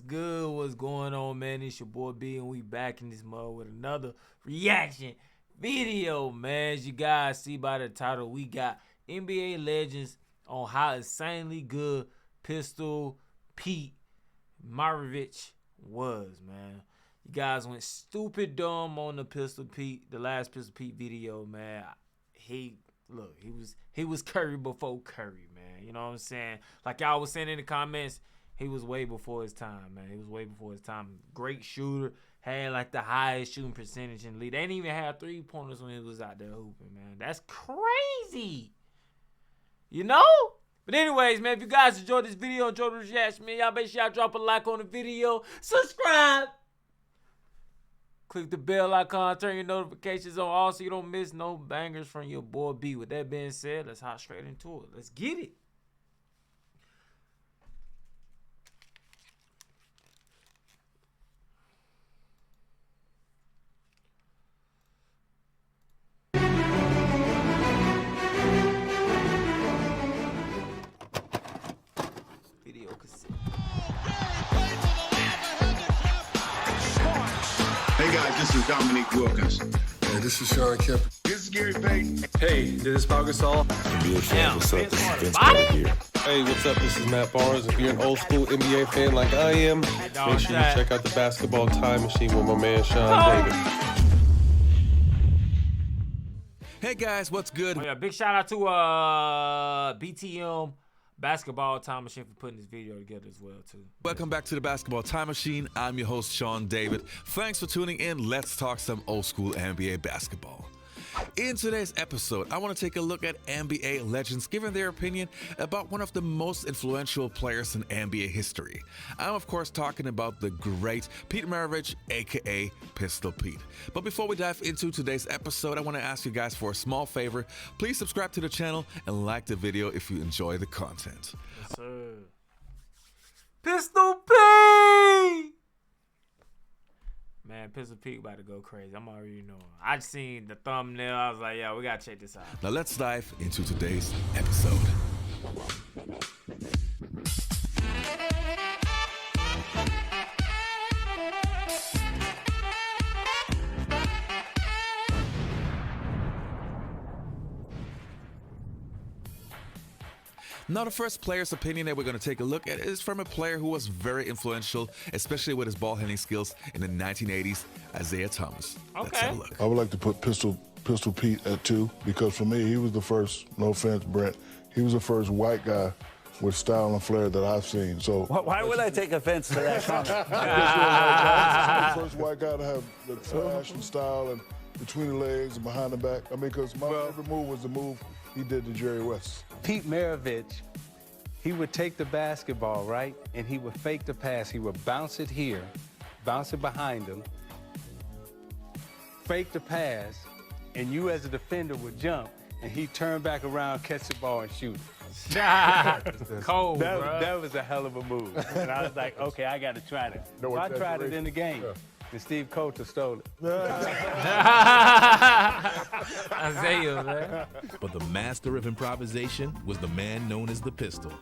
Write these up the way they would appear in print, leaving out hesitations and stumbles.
good? What's going on, man? It's your boy B, and we back in this mode with another reaction video, man. As you guys see by the title, we got NBA legends on how insanely good Pistol Pete Maravich was, man. You guys went stupid dumb on the last Pistol Pete video, man. He was Curry before Curry, man. You know what I'm saying? Like y'all was saying in the comments, he was way before his time, man. He was way before his time. Great shooter. Had like the highest shooting percentage in the league. They didn't even have 3-pointers when he was out there hooping, man. That's crazy. You know? But anyways, man, if you guys enjoyed this video, enjoyed the reaction, man, y'all make sure y'all drop a like on the video. Subscribe. Click the bell icon, turn your notifications on all so you don't miss no bangers from your boy B. With that being said, let's hop straight into it. Let's get it. Video cassette. Hey guys, this is Dominique Wilkins. Hey, this is Sean Kemp. This is Gary Payton. Hey, this is Pau Gasol. Damn, What's up? This is Vince Vince Carter Carter here. Hey, what's up? This is Matt Barnes. If you're an old school NBA fan like I am, make sure you check out the Basketball Time Machine with my man Sean David. Hey guys, what's good? Oh, yeah, big shout out to BTM Basketball Time Machine for putting this video together as well too. Welcome back to the Basketball Time Machine. I'm your host, Sean David. Thanks for tuning in. Let's talk some old school NBA basketball. In today's episode, I want to take a look at NBA legends giving their opinion about one of the most influential players in NBA history. I'm of course talking about the great Pete Maravich, aka Pistol Pete. But before we dive into today's episode, I want to ask you guys for a small favor. Please subscribe to the channel and like the video if you enjoy the content. Yes, sir. Pistol Pete! Man, Pistol Pete about to go crazy. I'm already knowing. I seen the thumbnail. I was like, yeah, we gotta check this out. Now let's dive into today's episode. Now, the first player's opinion that we're going to take a look at is from a player who was very influential, especially with his ball handling skills in the 1980s, Isaiah Thomas. Let's have a look. I would like to put Pistol Pete at 2 because for me, he was the first, no offense, Brent, he was the first white guy with style and flair that I've seen. So Why would I take offense to that comment? the first white guy to have the flash and style and between the legs and behind the back. I mean, because my favorite move was the move he did to Jerry West. Pete Maravich, he would take the basketball, right? And he would fake the pass. He would bounce it here, bounce it behind him, fake the pass, and you as a defender would jump, and he'd turn back around, catch the ball, and shoot. Cold, bro. That was a hell of a move. And I was like, okay, I got to try that. So I tried it in the game. And Steve Coulter stole it. Isaiah, man. But the master of improvisation was the man known as the Pistol,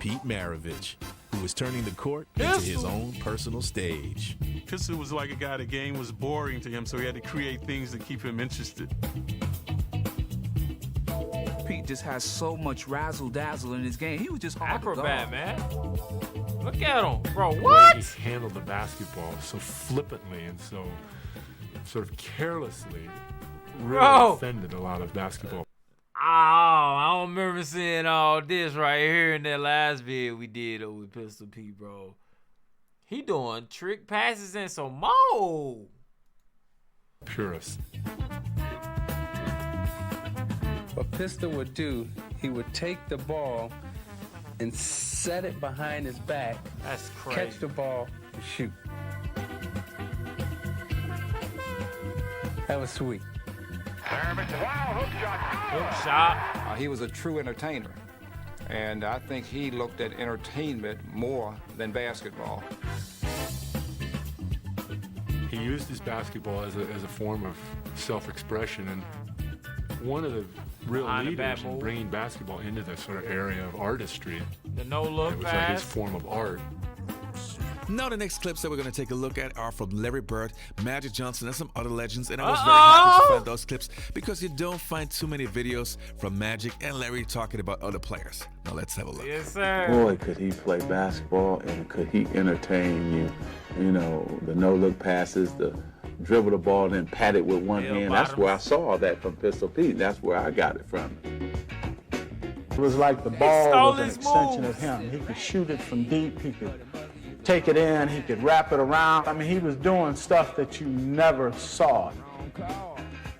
Pete Maravich, who was turning the court into his own personal stage. Pistol was like a guy, the game was boring to him, so he had to create things to keep him interested. Pete just has so much razzle-dazzle in his game. He was just hard Acrobat, to man. Look at him, bro. The way What? he handled the basketball so flippantly and so sort of carelessly really Bro. offended a lot of basketball. Oh, I don't remember seeing all this right here in that last video we did with Pistol Pete, bro. He doing trick passes and some more. Purists. What Pistol would do, he would take the ball and set it behind his back, That's crazy. catch the ball, and shoot. That was sweet. Hook shot. He was a true entertainer, and I think he looked at entertainment more than basketball. He used his basketball as a form of self-expression, and one of the real Behind the leaders back in move. bringing basketball into this sort of area of artistry. The no-look It was like his pass. form of art. Now the next clips that we're going to take a look at are from Larry Bird, Magic Johnson, and some other legends. And I was very happy to find those clips because you don't find too many videos from Magic and Larry talking about other players. Now let's have a look. Yes, sir. Boy, could he play basketball and could he entertain you. You know, the no-look passes, the dribble the ball and then pat it with one hand. That's where I saw that from Pistol Pete. That's where I got it from. It was like the ball was an extension of him. He could shoot it from deep. He could take it in. He could wrap it around. I mean, he was doing stuff that you never saw.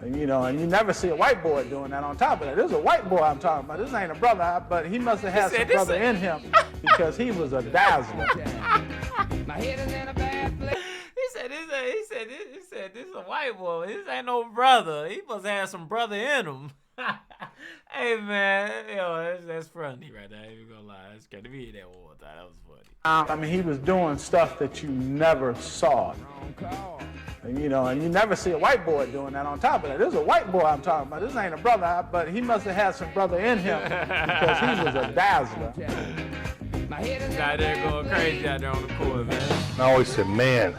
And, you know, and you never see a white boy doing that on top of that. This is a white boy I'm talking about. This ain't a brother, but he must have had some brother in him because he was a dazzler. My head is in a bad place. He said this is a white boy. This ain't no brother. He must have some brother in him. Hey man, yo, that's funny right there. I ain't even gonna lie. It's got to be that one more time. That was funny. I mean, he was doing stuff that you never saw. And, you know, and you never see a white boy doing that on top of that. This is a white boy I'm talking about. This ain't a brother, but he must have had some brother in him because he was a dazzler. Out there going crazy out there on the court, man. I always said, man,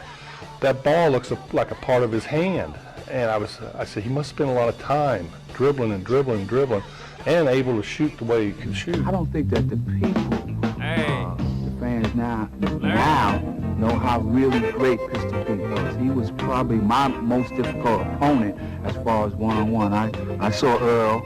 that ball looks like a part of his hand. And I said, he must spend a lot of time dribbling and dribbling and dribbling and able to shoot the way he can shoot. I don't think that the people, the fans now know how really great Pistol Pete was. He was probably my most difficult opponent as far as one-on-one. I saw Earl,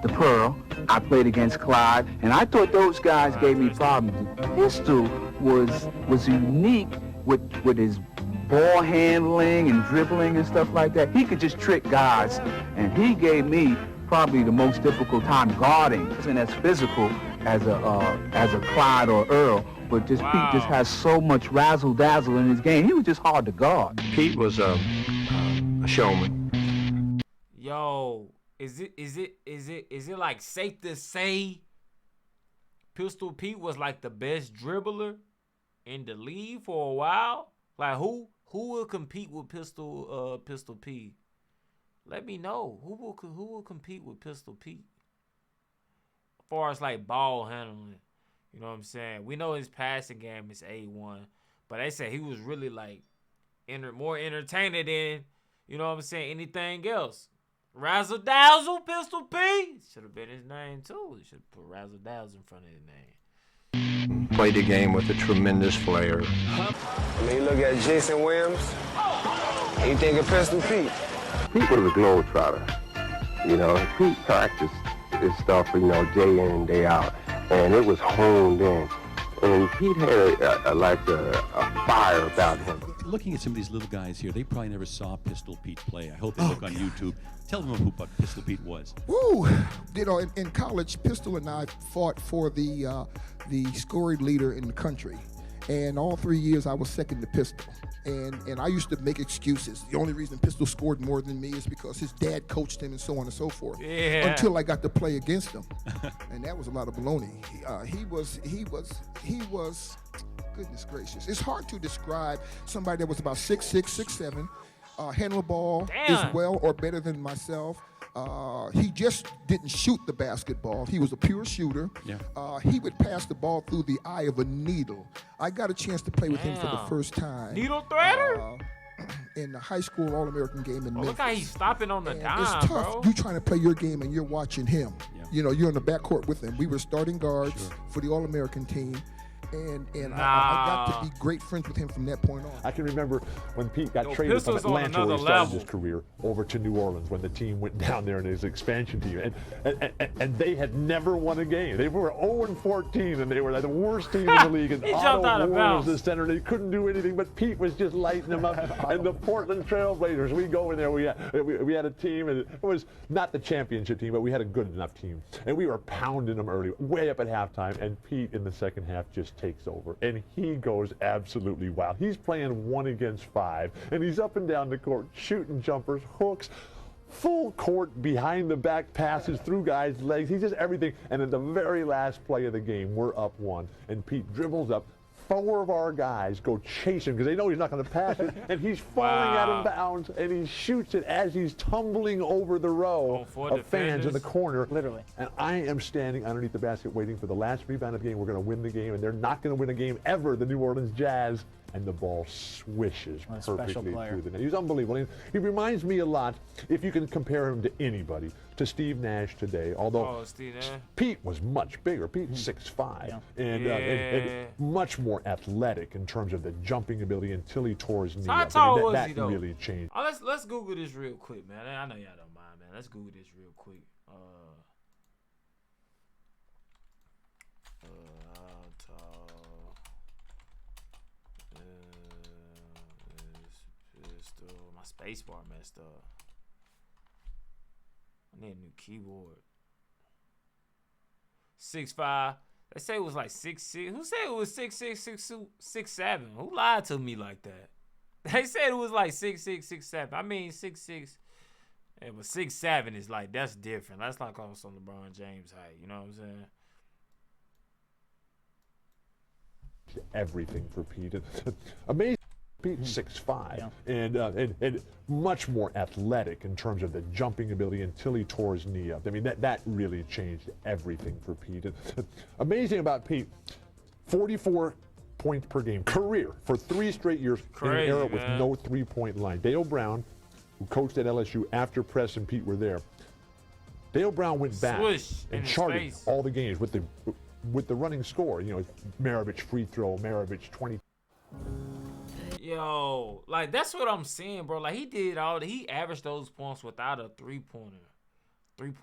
the Pearl. I played against Clyde, and I thought those guys gave me problems. Pistol was unique with his ball handling and dribbling and stuff like that. He could just trick guys, and he gave me probably the most difficult time guarding. He wasn't as physical as a Clyde or Earl, but just Pete just has so much razzle-dazzle in his game. He was just hard to guard. Pete was a showman. Yo, is it like safe to say Pistol Pete was like the best dribbler in the league for a while? Like who will compete with Pistol Pete? Let me know who will compete with Pistol Pete. As far as like ball handling, you know what I'm saying? We know his passing game is A1, but they say he was really like more entertaining than, you know what I'm saying, anything else. Razzle Dazzle Pistol Pete should have been his name too. He should have put Razzle Dazzle in front of his name. Played the game with a tremendous flair. I mean, look at Jason Williams. You think of Pistol Pete? Pete was a globetrotter. You know, Pete practiced his stuff, you know, day in and day out, and it was honed in. And Pete had a fire about him. Looking at some of these little guys here, they probably never saw Pistol Pete play. I hope they look on YouTube. Tell them who Pistol Pete was. Woo! You know, in college, Pistol and I fought for the scoring leader in the country. And all 3 years, I was second to Pistol. And I used to make excuses. The only reason Pistol scored more than me is because his dad coached him and so on and so forth. Yeah. Until I got to play against him. And that was a lot of baloney. He was, goodness gracious. It's hard to describe somebody that was about 6'6", 6'7", handle the ball as well or better than myself. He just didn't shoot the basketball. He was a pure shooter. Yeah. He would pass the ball through the eye of a needle. I got a chance to play with him for the first time. Needle threader? In the high school All-American game in Memphis. Look how he's stopping on the dime, it's tough. bro. You trying to play your game and you're watching him. Yeah. You know, you're in the backcourt with him. We were starting guards for the All-American team. And I got to be great friends with him from that point on. I can remember when Pete got traded from Atlanta where he started his career over to New Orleans when the team went down there in his expansion team. And they had never won a game. They were 0-14 and they were the worst team in the league. And Otto Warren was the center. They couldn't do anything, but Pete was just lighting them up. And the Portland Trailblazers, we go in there, we had a team, and it was not the championship team, but we had a good enough team. And we were pounding them early, way up at halftime, and Pete in the second half just takes over, and he goes absolutely wild. He's playing 1 against 5, and he's up and down the court, shooting jumpers, hooks, full court behind the back passes through guys' legs. He's just everything. And at the very last play of the game, we're up 1, and Pete dribbles up. 4 of our guys go chase him because they know he's not going to pass it, and he's falling out of bounds, and he shoots it as he's tumbling over the row of fans in the corner. Literally. And I am standing underneath the basket waiting for the last rebound of the game. We're going to win the game, and they're not going to win a game ever, the New Orleans Jazz. and the ball swishes What a special perfectly player. through the net. He's unbelievable. He reminds me a lot, if you can compare him to anybody, to Steve Nash today. Although Steve Nash. Pete was much bigger. Pete's 6'5", and much more athletic in terms of the jumping ability until he tore his knee How up. tall was that he, though? really changed. Oh, let's Google this real quick, man. I know y'all don't mind, man. Let's Google this real quick. How tall is Pistol? My space bar messed up. I need a new keyboard. 6'5". They say it was like 6'6". Who said it was 6'6", 6'7"? Who lied to me like that? They said it was like 6'6", 6'7". I mean 6'6". Yeah, but 6'7" is like, that's different. That's like almost on LeBron James height. You know what I'm saying? Everything for Pete. Amazing. Pete's 6'5", and much more athletic in terms of the jumping ability until he tore his knee up. I mean, that really changed everything for Pete. Amazing about Pete, 44 points per game, career for 3 straight years in an era with no three-point line. Dale Brown, who coached at LSU after Press and Pete were there, Dale Brown went back and charted all the games with the running score. You know, Maravich free throw, Maravich 20. Yo, like, that's what I'm saying, bro. Like, he averaged those points without a three-point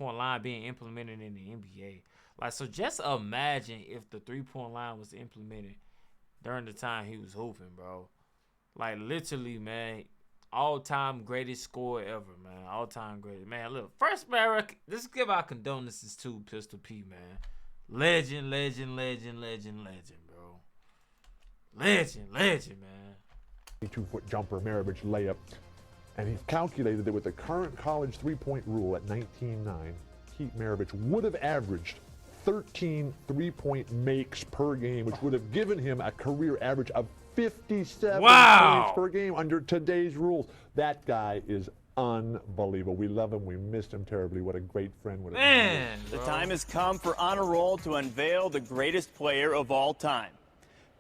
line being implemented in the NBA. Like, so just imagine if the three-point line was implemented during the time he was hooping, bro. Like, literally, man, all-time greatest scorer ever, man. All-time greatest. Man, look, first, man, let's give our condolences to Pistol Pete, man. Legend, bro. Legend, man. 22-foot jumper, Maravich layup. And he's calculated that with the current college three-point rule at 19.9, Pete Maravich would have averaged 13 three-point makes per game, which would have given him a career average of 57 points per game under today's rules. That guy is unbelievable. We love him. We missed him terribly. What a great friend. What a Man, the time has come for Honor Roll to unveil the greatest player of all time.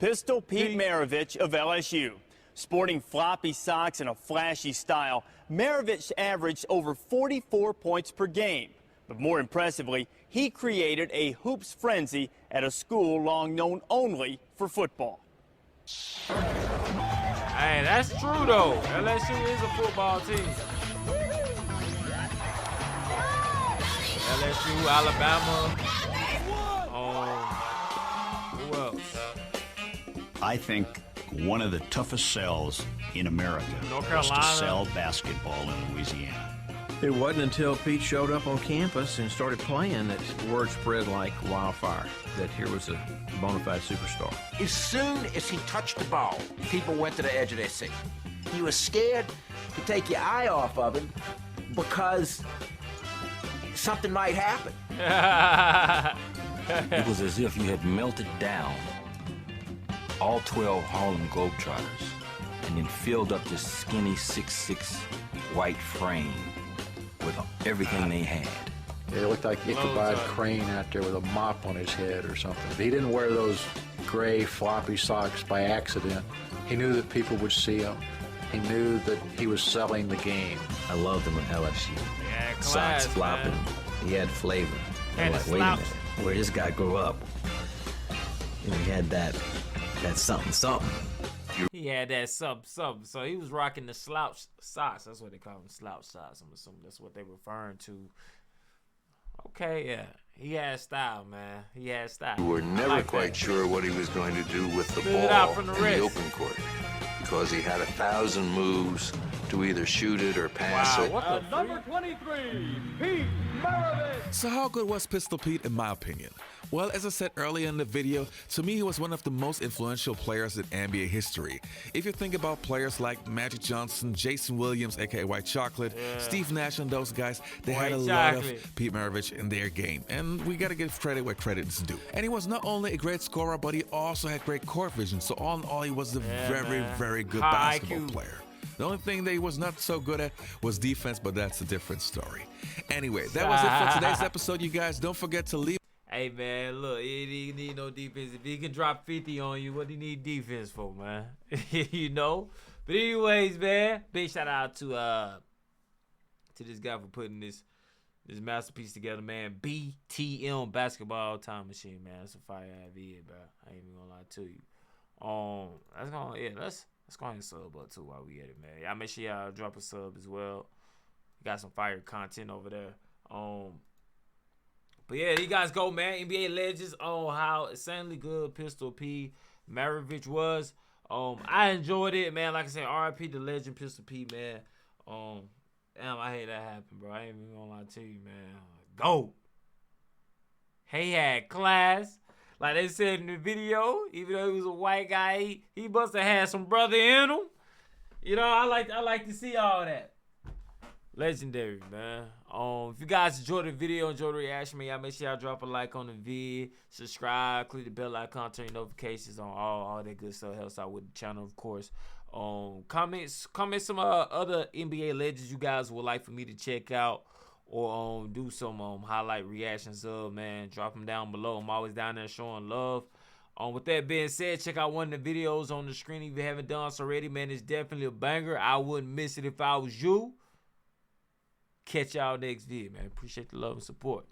Pistol Pete Maravich of LSU. Sporting floppy socks and a flashy style, Maravich averaged over 44 points per game. But more impressively, he created a hoops frenzy at a school long known only for football. Hey, that's true, though. LSU is a football team. LSU, Alabama. Who else? I think one of the toughest sells in America was to sell basketball in Louisiana. It wasn't until Pete showed up on campus and started playing that word spread like wildfire that here was a bona fide superstar. As soon as he touched the ball, people went to the edge of their seat. You were scared to take your eye off of him because something might happen. It was as if you had melted down all 12 Harlem Globetrotters and then filled up this skinny 6'6" white frame with everything they had. It looked like Ichabod Crane out there with a mop on his head or something. He didn't wear those gray floppy socks by accident. He knew that people would see him. He knew that he was selling the game. I loved him at LSU. Yeah, socks flopping. Man. He had flavor. I'm like, wait a minute, where this guy grew up, and he had that something. He had that something. So he was rocking the slouch socks. That's what they call them, slouch socks. I'm assuming that's what they're referring to. Okay, yeah. He had style, man. He had style. We were never quite sure what he was going to do with the ball in the open court because he had 1,000 moves to either shoot it or pass it. Number 23, Pete Maravich. So how good was Pistol Pete in my opinion? Well, as I said earlier in the video, to me he was one of the most influential players in NBA history. If you think about players like Magic Johnson, Jason Williams, aka White Chocolate, Steve Nash and those guys, they had a lot of Pete Maravich in their game. And we gotta give credit where credit is due. And he was not only a great scorer, but he also had great court vision. So all in all, he was a very good basketball player. The only thing that he was not so good at was defense, but that's a different story. Anyway, that was it for today's episode, you guys. Don't forget to leave. Hey, man, look, it need no defense. If he can drop 50 on you, what do you need defense for, man? You know? But anyways, man, big shout out to this guy for putting this masterpiece together, man. BTM Basketball Time Machine, man. That's a fire video, bro. I ain't even gonna lie to you. Let's go ahead and sub up too while we at it, man. Y'all make sure y'all drop a sub as well. Got some fire content over there. But yeah, you guys go, man. NBA legends on how insanely good Pistol P Maravich was. I enjoyed it, man. Like I said, RIP the legend Pistol P, man. Damn, I hate that happen, bro. I ain't even gonna lie to you, man. Go. He had class. Like they said in the video, even though he was a white guy, he must have had some brother in him. You know, I like to see all that. Legendary, man. If you guys enjoyed the video, enjoyed the reaction, man, y'all make sure y'all drop a like on the vid, subscribe, click the bell icon, turn your notifications on, all that good stuff. Helps out with the channel, of course. Comment some other NBA legends you guys would like for me to check out, or do some highlight reactions of, man. Drop them down below. I'm always down there showing love. With that being said, check out one of the videos on the screen if you haven't done so already, man. It's definitely a banger. I wouldn't miss it if I was you. Catch y'all next video, man. Appreciate the love and support.